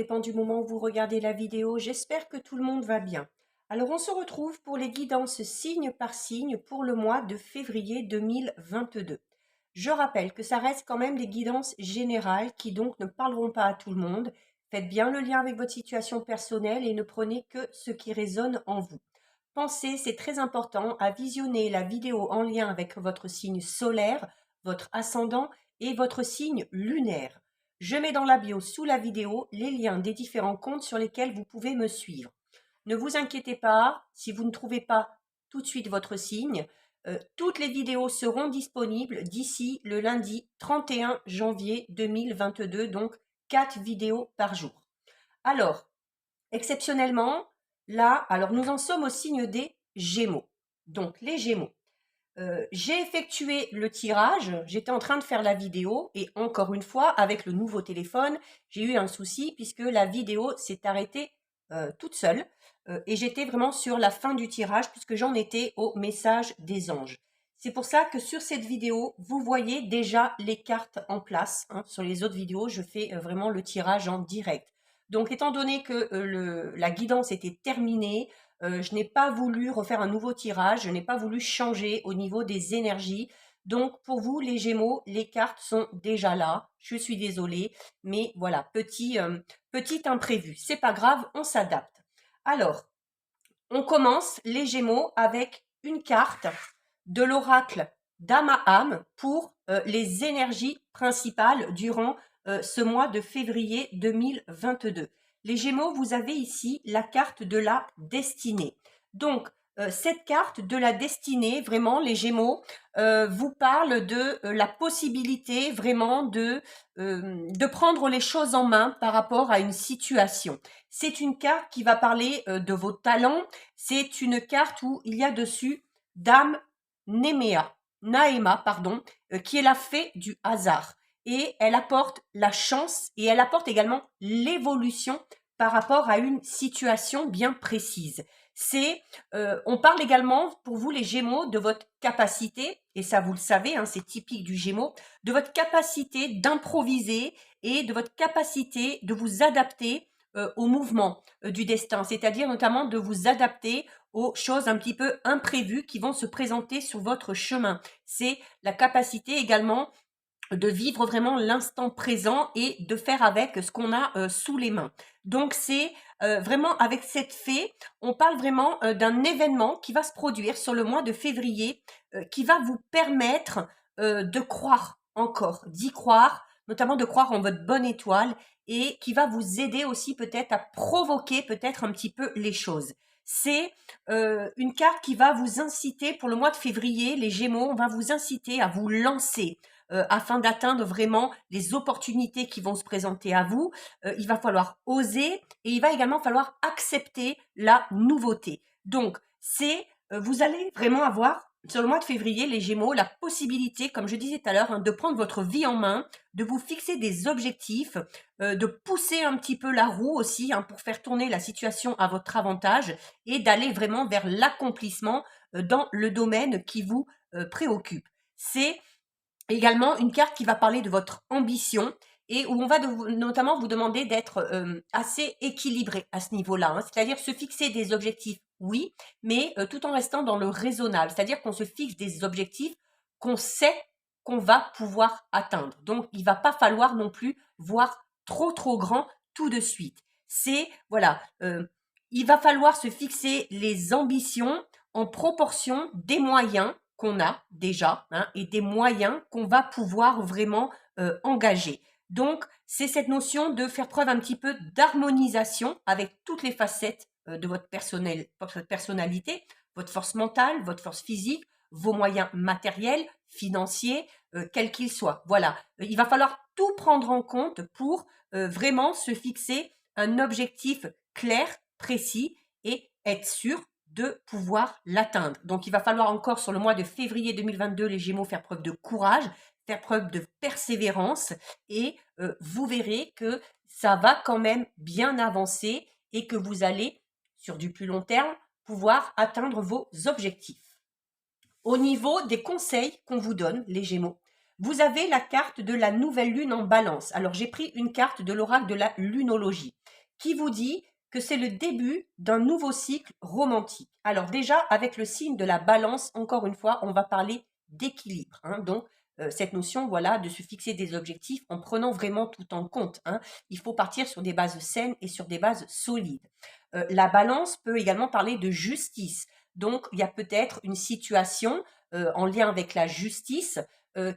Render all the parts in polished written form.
dépend du moment où vous regardez la vidéo. J'espère que tout le monde va bien. Alors, on se retrouve pour les guidances signe par signe pour le mois de février 2022. Je rappelle que ça reste quand même des guidances générales qui donc ne parleront pas à tout le monde. Faites bien le lien avec votre situation personnelle et ne prenez que ce qui résonne en vous. Pensez, c'est très important, à visionner la vidéo en lien avec votre signe solaire, votre ascendant et votre signe lunaire. Je mets dans la bio sous la vidéo les liens des différents comptes sur lesquels vous pouvez me suivre. Ne vous inquiétez pas, si vous ne trouvez pas tout de suite votre signe, toutes les vidéos seront disponibles d'ici le lundi 31 janvier 2022, donc 4 vidéos par jour. Alors, exceptionnellement, là, alors nous en sommes au signe des Gémeaux. Donc, les Gémeaux. J'ai effectué le tirage, j'étais en train de faire la vidéo et encore une fois, avec le nouveau téléphone, j'ai eu un souci puisque la vidéo s'est arrêtée toute seule et j'étais vraiment sur la fin du tirage puisque j'en étais au message des anges. C'est pour ça que sur cette vidéo, vous voyez déjà les cartes en place. Sur les autres vidéos, je fais vraiment le tirage en direct. Donc, étant donné que la guidance était terminée, je n'ai pas voulu refaire un nouveau tirage, je n'ai pas voulu changer au niveau des énergies. Donc, pour vous, les Gémeaux, les cartes sont déjà là. Je suis désolée, mais voilà, petit imprévu. C'est pas grave, on s'adapte. Alors, on commence les Gémeaux avec une carte de l'oracle d'Amaham pour les énergies principales durant ce mois de février 2022. Les Gémeaux, vous avez ici la carte de la destinée. Donc, cette carte de la destinée, vraiment, les Gémeaux, vous parle de la possibilité vraiment de prendre les choses en main par rapport à une situation. C'est une carte qui va parler de vos talents. C'est une carte où il y a dessus Dame Naéma, pardon, qui est la fée du hasard. Et elle apporte la chance et elle apporte également l'évolution par rapport à une situation bien précise. On parle également pour vous les Gémeaux de votre capacité, et ça vous le savez, c'est typique du Gémeaux, de votre capacité d'improviser et de votre capacité de vous adapter au mouvement du destin, c'est-à-dire notamment de vous adapter aux choses un petit peu imprévues qui vont se présenter sur votre chemin. C'est la capacité également de vivre vraiment l'instant présent et de faire avec ce qu'on a sous les mains. Donc c'est vraiment avec cette fée, on parle vraiment d'un événement qui va se produire sur le mois de février, qui va vous permettre de croire encore, d'y croire, notamment de croire en votre bonne étoile et qui va vous aider aussi peut-être à provoquer peut-être un petit peu les choses. C'est une carte qui va vous inciter pour le mois de février, les Gémeaux, on va vous inciter à vous lancer, afin d'atteindre vraiment les opportunités qui vont se présenter à vous. Il va falloir oser et il va également falloir accepter la nouveauté. Donc, vous allez vraiment avoir sur le mois de février, les Gémeaux, la possibilité, comme je disais tout à l'heure, de prendre votre vie en main, de vous fixer des objectifs, de pousser un petit peu la roue aussi pour faire tourner la situation à votre avantage et d'aller vraiment vers l'accomplissement dans le domaine qui vous préoccupe. C'est également une carte qui va parler de votre ambition et où on va notamment vous demander d'être assez équilibré à ce niveau-là. C'est-à-dire se fixer des objectifs, oui, mais tout en restant dans le raisonnable. C'est-à-dire qu'on se fixe des objectifs qu'on sait qu'on va pouvoir atteindre. Donc, il va pas falloir non plus voir trop grand tout de suite. Il va falloir se fixer les ambitions en proportion des moyens qu'on a déjà et des moyens qu'on va pouvoir vraiment engager. Donc, c'est cette notion de faire preuve un petit peu d'harmonisation avec toutes les facettes de votre personnalité, votre force mentale, votre force physique, vos moyens matériels, financiers, quels qu'ils soient. Voilà, il va falloir tout prendre en compte pour vraiment se fixer un objectif clair, précis et être sûr de pouvoir l'atteindre. Donc, il va falloir encore sur le mois de février 2022, les Gémeaux, faire preuve de courage, faire preuve de persévérance et vous verrez que ça va quand même bien avancer et que vous allez, sur du plus long terme, pouvoir atteindre vos objectifs. Au niveau des conseils qu'on vous donne, les Gémeaux, Vous avez la carte de la nouvelle lune en balance. Alors j'ai pris une carte de l'oracle de la lunologie qui vous dit que c'est le début d'un nouveau cycle romantique. Alors déjà, avec le signe de la balance, encore une fois, on va parler d'équilibre. Donc, cette notion, voilà, de se fixer des objectifs en prenant vraiment tout en compte. Il faut partir sur des bases saines et sur des bases solides. La balance peut également parler de justice. Donc, il y a peut-être une situation en lien avec la justice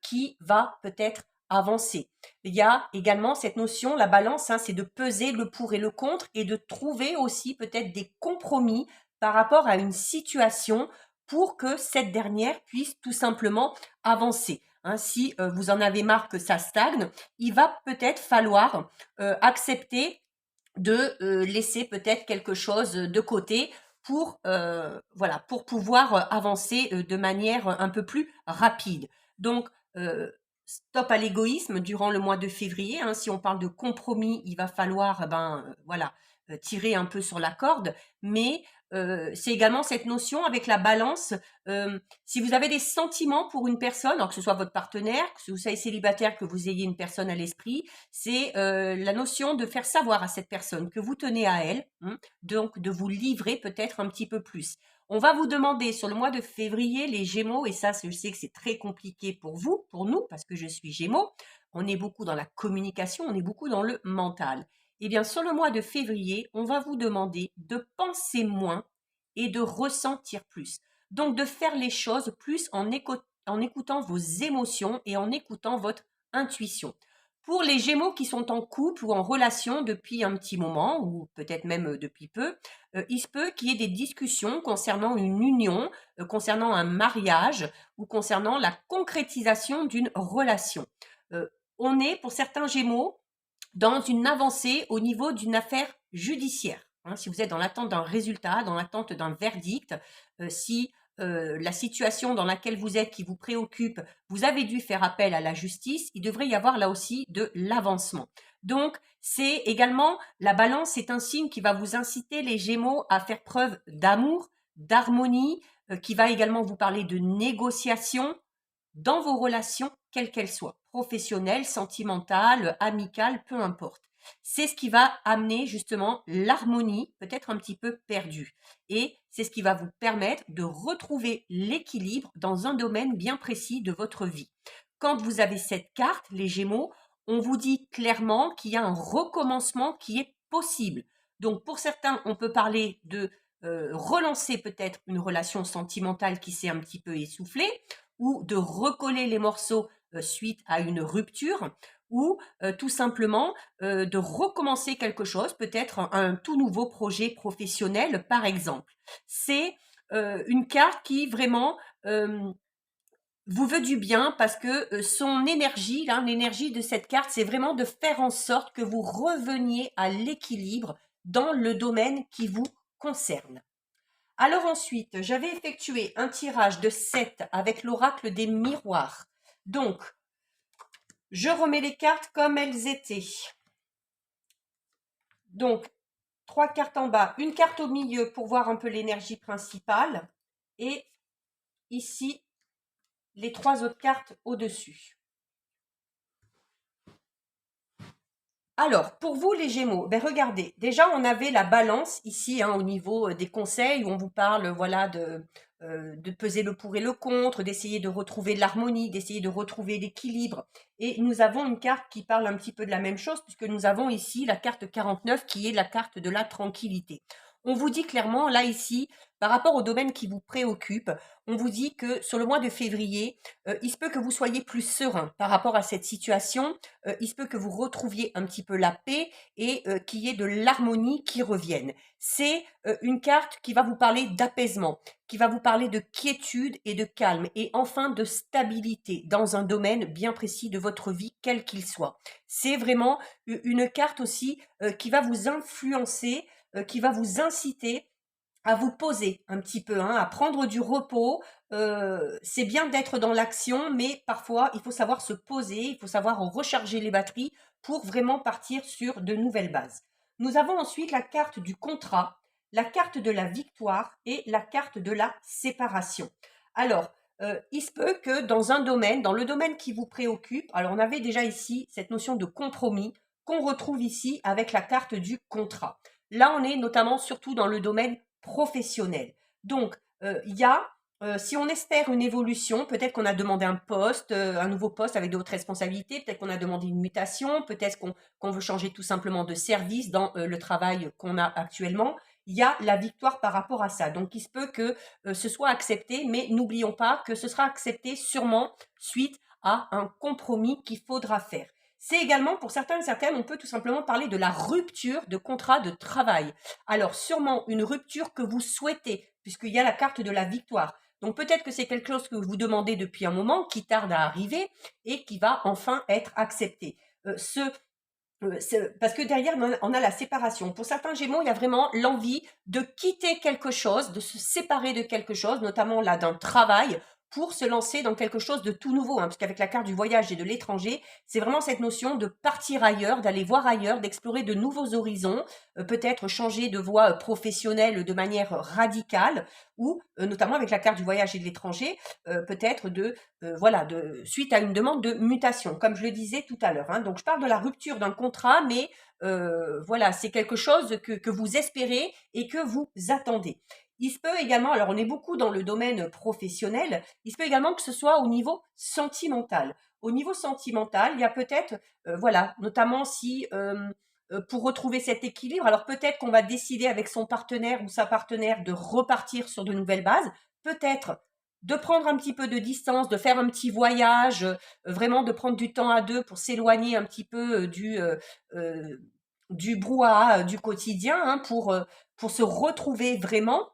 qui va peut-être avancer. Il y a également cette notion, la balance, c'est de peser le pour et le contre et de trouver aussi peut-être des compromis par rapport à une situation pour que cette dernière puisse tout simplement avancer. Si vous en avez marre que ça stagne, il va peut-être falloir accepter de laisser peut-être quelque chose de côté pour voilà, pour pouvoir avancer de manière un peu plus rapide. Donc stop à l'égoïsme durant le mois de février. Si on parle de compromis, il va falloir voilà, tirer un peu sur la corde, mais c'est également cette notion avec la balance. Si vous avez des sentiments pour une personne, alors que ce soit votre partenaire, que vous soyez célibataire, que vous ayez une personne à l'esprit, c'est la notion de faire savoir à cette personne que vous tenez à elle, donc de vous livrer peut-être un petit peu plus. On va vous demander sur le mois de février, les Gémeaux, et ça, je sais que c'est très compliqué pour vous, pour nous, parce que je suis Gémeaux, on est beaucoup dans la communication, on est beaucoup dans le mental. Eh bien, sur le mois de février, on va vous demander de penser moins et de ressentir plus. Donc, de faire les choses plus en écoutant vos émotions et en écoutant votre intuition. Pour les Gémeaux qui sont en couple ou en relation depuis un petit moment, ou peut-être même depuis peu, il se peut qu'il y ait des discussions concernant une union, concernant un mariage ou concernant la concrétisation d'une relation. On est, pour certains Gémeaux, dans une avancée au niveau d'une affaire judiciaire. Si vous êtes dans l'attente d'un résultat, dans l'attente d'un verdict, si la situation dans laquelle vous êtes qui vous préoccupe, vous avez dû faire appel à la justice, il devrait y avoir là aussi de l'avancement. Donc, c'est également, la balance, c'est un signe qui va vous inciter, les Gémeaux, à faire preuve d'amour, d'harmonie, qui va également vous parler de négociation, dans vos relations, quelles qu'elles soient, professionnelles, sentimentales, amicales, peu importe. C'est ce qui va amener justement l'harmonie, peut-être un petit peu perdue. Et c'est ce qui va vous permettre de retrouver l'équilibre dans un domaine bien précis de votre vie. Quand vous avez cette carte, les Gémeaux, on vous dit clairement qu'il y a un recommencement qui est possible. Donc pour certains, on peut parler de relancer peut-être une relation sentimentale qui s'est un petit peu essoufflée, ou de recoller les morceaux suite à une rupture, ou tout simplement de recommencer quelque chose, peut-être un tout nouveau projet professionnel par exemple. C'est une carte qui vraiment vous veut du bien parce que son énergie, l'énergie de cette carte, c'est vraiment de faire en sorte que vous reveniez à l'équilibre dans le domaine qui vous concerne. Alors ensuite, j'avais effectué un tirage de 7 avec l'oracle des miroirs. Donc, je remets les cartes comme elles étaient. Donc, 3 cartes en bas, une carte au milieu pour voir un peu l'énergie principale. Et ici, les 3 autres cartes au-dessus. Alors, pour vous les Gémeaux, regardez, déjà on avait la balance ici au niveau des conseils où on vous parle voilà de peser le pour et le contre, d'essayer de retrouver l'harmonie, d'essayer de retrouver l'équilibre. Et nous avons une carte qui parle un petit peu de la même chose puisque nous avons ici la carte 49 qui est la carte de la tranquillité. On vous dit clairement, là ici, par rapport au domaine qui vous préoccupe, on vous dit que sur le mois de février, il se peut que vous soyez plus serein par rapport à cette situation, il se peut que vous retrouviez un petit peu la paix et qu'il y ait de l'harmonie qui revienne. C'est une carte qui va vous parler d'apaisement, qui va vous parler de quiétude et de calme et enfin de stabilité dans un domaine bien précis de votre vie, quel qu'il soit. C'est vraiment une carte aussi qui va vous influencer, qui va vous inciter à vous poser un petit peu, à prendre du repos. C'est bien d'être dans l'action, mais parfois, il faut savoir se poser, il faut savoir recharger les batteries pour vraiment partir sur de nouvelles bases. Nous avons ensuite la carte du contrat, la carte de la victoire et la carte de la séparation. Alors, il se peut que dans un domaine, dans le domaine qui vous préoccupe, alors on avait déjà ici cette notion de compromis qu'on retrouve ici avec la carte du contrat. Là, on est notamment surtout dans le domaine professionnel. Donc, il y a si on espère une évolution, peut-être qu'on a demandé un poste, un nouveau poste avec d'autres responsabilités, peut-être qu'on a demandé une mutation, peut-être qu'on veut changer tout simplement de service dans le travail qu'on a actuellement. Il y a la victoire par rapport à ça. Donc, il se peut que ce soit accepté, mais n'oublions pas que ce sera accepté sûrement suite à un compromis qu'il faudra faire. C'est également, pour certains et certaines, on peut tout simplement parler de la rupture de contrat de travail. Alors, sûrement une rupture que vous souhaitez, puisqu'il y a la carte de la victoire. Donc peut-être que c'est quelque chose que vous demandez depuis un moment, qui tarde à arriver et qui va enfin être accepté. Parce que derrière, on a la séparation. Pour certains Gémeaux, il y a vraiment l'envie de quitter quelque chose, de se séparer de quelque chose, notamment là d'un travail, pour se lancer dans quelque chose de tout nouveau. Parce qu'avec la carte du voyage et de l'étranger, c'est vraiment cette notion de partir ailleurs, d'aller voir ailleurs, d'explorer de nouveaux horizons, peut-être changer de voie professionnelle de manière radicale, ou notamment avec la carte du voyage et de l'étranger, peut-être suite à une demande de mutation, comme je le disais tout à l'heure. Donc je parle de la rupture d'un contrat, mais voilà, c'est quelque chose que vous espérez et que vous attendez. Il se peut également, alors on est beaucoup dans le domaine professionnel, il se peut également que ce soit au niveau sentimental. Au niveau sentimental, il y a peut-être, voilà, notamment si pour retrouver cet équilibre, alors peut-être qu'on va décider avec son partenaire ou sa partenaire de repartir sur de nouvelles bases, peut-être de prendre un petit peu de distance, de faire un petit voyage, vraiment de prendre du temps à deux pour s'éloigner un petit peu du brouhaha du quotidien, pour se retrouver vraiment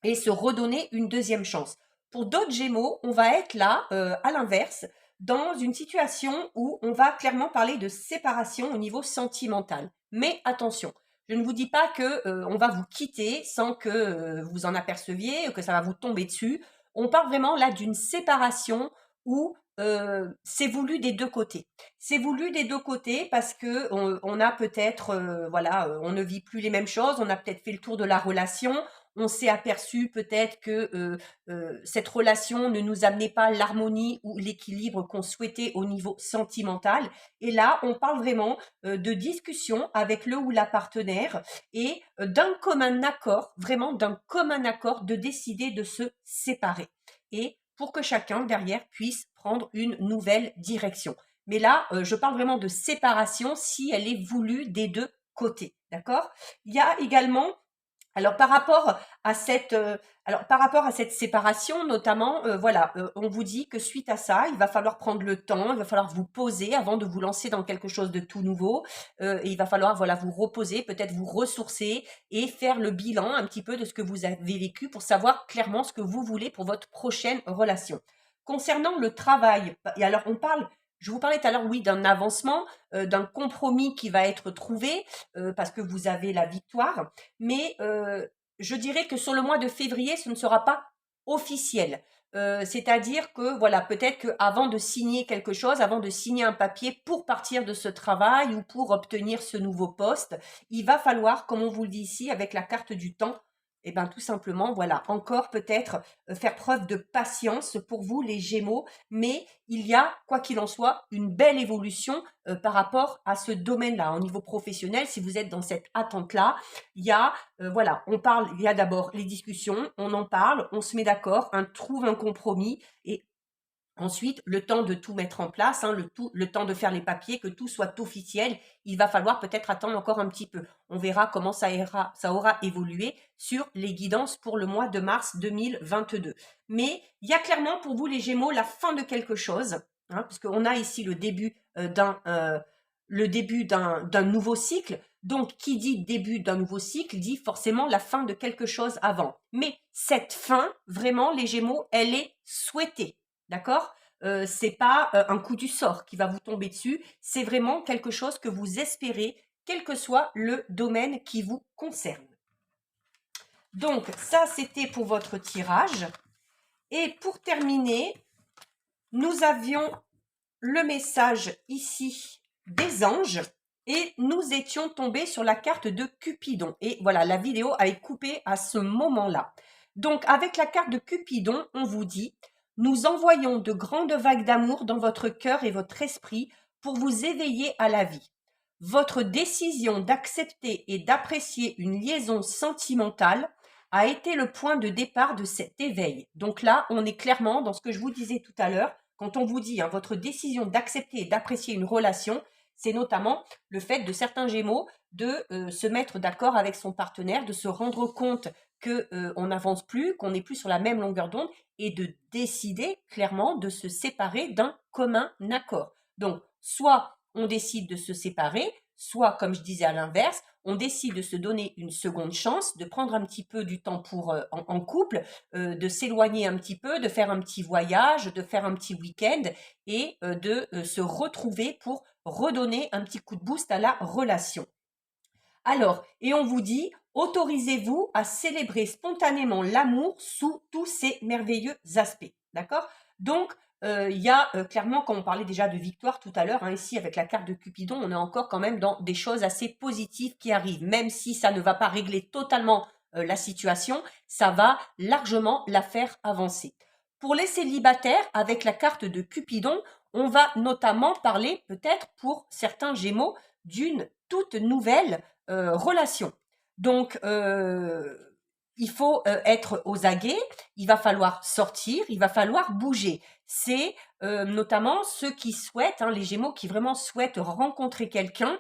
et se redonner une deuxième chance. Pour d'autres Gémeaux, on va être là, à l'inverse, dans une situation où on va clairement parler de séparation au niveau sentimental. Mais attention, je ne vous dis pas que on va vous quitter sans que vous en aperceviez, que ça va vous tomber dessus. On parle vraiment là d'une séparation où c'est voulu des deux côtés. C'est voulu des deux côtés parce que on a peut-être, on ne vit plus les mêmes choses, on a peut-être fait le tour de la relation, on s'est aperçu peut-être que cette relation ne nous amenait pas l'harmonie ou l'équilibre qu'on souhaitait au niveau sentimental. Et là, on parle vraiment de discussion avec le ou la partenaire et d'un commun accord, vraiment d'un commun accord de décider de se séparer. Et pour que chacun derrière puisse prendre une nouvelle direction. Mais là, je parle vraiment de séparation si elle est voulue des deux côtés. D'accord? Il y a également alors par rapport à cette séparation notamment, on vous dit que suite à ça, il va falloir prendre le temps, il va falloir vous poser avant de vous lancer dans quelque chose de tout nouveau, et il va falloir vous reposer, peut-être vous ressourcer et faire le bilan un petit peu de ce que vous avez vécu pour savoir clairement ce que vous voulez pour votre prochaine relation. Concernant le travail, et alors je vous parlais tout à l'heure, oui, d'un avancement, d'un compromis qui va être trouvé, parce que vous avez la victoire. Mais je dirais que sur le mois de février, ce ne sera pas officiel. C'est-à-dire que voilà, peut-être qu'avant de signer quelque chose, avant de signer un papier pour partir de ce travail ou pour obtenir ce nouveau poste, il va falloir, comme on vous le dit ici, avec la carte du temps, et bien tout simplement, voilà, encore peut-être faire preuve de patience pour vous les Gémeaux, mais il y a, quoi qu'il en soit, une belle évolution par rapport à ce domaine-là. Au niveau professionnel, si vous êtes dans cette attente-là, il y a, il y a d'abord les discussions, on en parle, on se met d'accord, on trouve un compromis et ensuite, le temps de tout mettre en place, le temps de faire les papiers, que tout soit officiel, il va falloir peut-être attendre encore un petit peu. On verra comment ça aura évolué sur les guidances pour le mois de mars 2022. Mais il y a clairement pour vous les Gémeaux la fin de quelque chose, puisqu'on a ici le début d'un nouveau cycle. Donc, qui dit début d'un nouveau cycle dit forcément la fin de quelque chose avant. Mais cette fin, vraiment, les Gémeaux, elle est souhaitée. D'accord? C'est pas un coup du sort qui va vous tomber dessus, c'est vraiment quelque chose que vous espérez, quel que soit le domaine qui vous concerne. Donc ça, c'était pour votre tirage. Et pour terminer, nous avions le message ici des anges et nous étions tombés sur la carte de Cupidon. Et voilà, la vidéo avait coupé à ce moment-là. Donc avec la carte de Cupidon, on vous dit nous envoyons de grandes vagues d'amour dans votre cœur et votre esprit pour vous éveiller à la vie. Votre décision d'accepter et d'apprécier une liaison sentimentale a été le point de départ de cet éveil. Donc là, on est clairement dans ce que je vous disais tout à l'heure, quand on vous dit votre décision d'accepter et d'apprécier une relation, c'est notamment le fait de certains Gémeaux de se mettre d'accord avec son partenaire, de se rendre compte que on n'avance plus, qu'on n'est plus sur la même longueur d'onde et de décider clairement de se séparer d'un commun accord. Donc, soit on décide de se séparer, soit, comme je disais à l'inverse, on décide de se donner une seconde chance, de prendre un petit peu du temps pour en couple, de s'éloigner un petit peu, de faire un petit voyage, de faire un petit week-end et de se retrouver pour redonner un petit coup de boost à la relation. Alors, et on vous dit, autorisez-vous à célébrer spontanément l'amour sous tous ses merveilleux aspects. D'accord? Donc, il y a clairement, quand on parlait déjà de victoire tout à l'heure, ici avec la carte de Cupidon, on est encore quand même dans des choses assez positives qui arrivent. Même si ça ne va pas régler totalement la situation, ça va largement la faire avancer. Pour les célibataires, avec la carte de Cupidon, on va notamment parler peut-être pour certains Gémeaux d'une toute nouvelle relation. Donc, il faut être aux aguets, il va falloir sortir, il va falloir bouger. C'est notamment ceux qui souhaitent, les Gémeaux qui vraiment souhaitent rencontrer quelqu'un,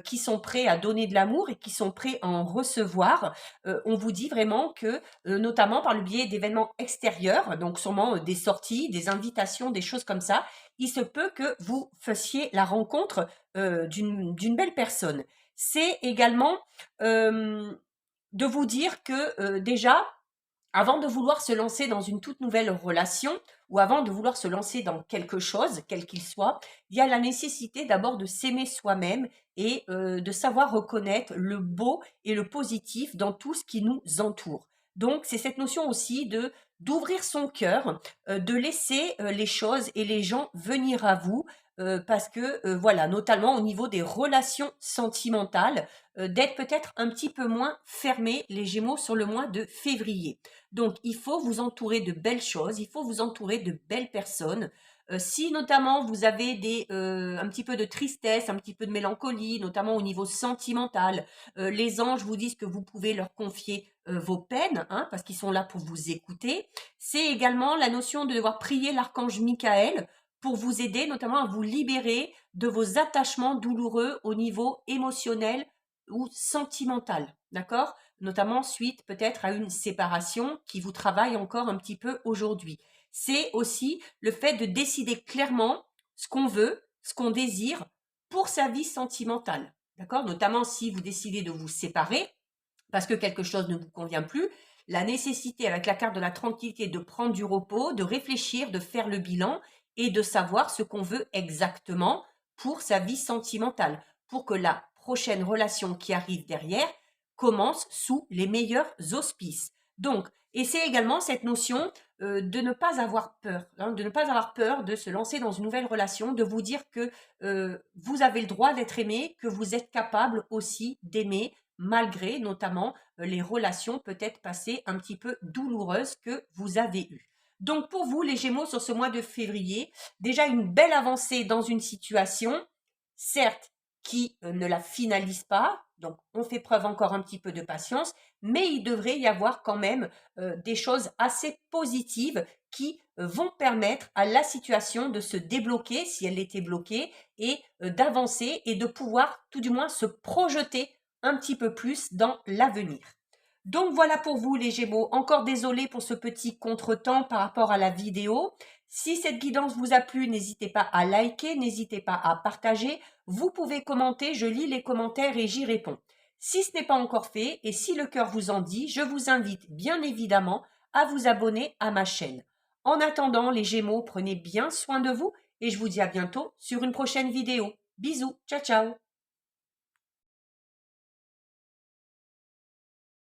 qui sont prêts à donner de l'amour et qui sont prêts à en recevoir. On vous dit vraiment que, notamment par le biais d'événements extérieurs, donc sûrement des sorties, des invitations, des choses comme ça, il se peut que vous fassiez la rencontre d'une belle personne. C'est également de vous dire que déjà, avant de vouloir se lancer dans une toute nouvelle relation ou avant de vouloir se lancer dans quelque chose, quel qu'il soit, il y a la nécessité d'abord de s'aimer soi-même et de savoir reconnaître le beau et le positif dans tout ce qui nous entoure. Donc, c'est cette notion aussi de d'ouvrir son cœur, de laisser les choses et les gens venir à vous, parce que voilà, notamment au niveau des relations sentimentales, d'être peut-être un petit peu moins fermé les Gémeaux sur le mois de février. Donc, il faut vous entourer de belles choses, il faut vous entourer de belles personnes. Si notamment vous avez un petit peu de tristesse, un petit peu de mélancolie, notamment au niveau sentimental, les anges vous disent que vous pouvez leur confier vos peines, parce qu'ils sont là pour vous écouter. C'est également la notion de devoir prier l'archange Michael pour vous aider notamment à vous libérer de vos attachements douloureux au niveau émotionnel ou sentimental, d'accord? Notamment suite peut-être à une séparation qui vous travaille encore un petit peu aujourd'hui. C'est aussi le fait de décider clairement ce qu'on veut, ce qu'on désire pour sa vie sentimentale, d'accord? Notamment si vous décidez de vous séparer parce que quelque chose ne vous convient plus, la nécessité avec la carte de la tranquillité de prendre du repos, de réfléchir, de faire le bilan et de savoir ce qu'on veut exactement pour sa vie sentimentale, pour que la prochaine relation qui arrive derrière commence sous les meilleurs auspices. Donc, et c'est également cette notion de ne pas avoir peur, de ne pas avoir peur de se lancer dans une nouvelle relation, de vous dire que vous avez le droit d'être aimé, que vous êtes capable aussi d'aimer, malgré notamment les relations peut-être passées un petit peu douloureuses que vous avez eues. Donc pour vous, les Gémeaux, sur ce mois de février, déjà une belle avancée dans une situation, certes, qui ne la finalise pas, donc on fait preuve encore un petit peu de patience, mais il devrait y avoir quand même des choses assez positives qui vont permettre à la situation de se débloquer si elle était bloquée et d'avancer et de pouvoir tout du moins se projeter un petit peu plus dans l'avenir. Donc voilà pour vous les Gémeaux. Encore désolé pour ce petit contretemps par rapport à la vidéo. Si cette guidance vous a plu, n'hésitez pas à liker, n'hésitez pas à partager. Vous pouvez commenter, je lis les commentaires et j'y réponds. Si ce n'est pas encore fait et si le cœur vous en dit, je vous invite bien évidemment à vous abonner à ma chaîne. En attendant les Gémeaux, prenez bien soin de vous et je vous dis à bientôt sur une prochaine vidéo. Bisous, ciao ciao.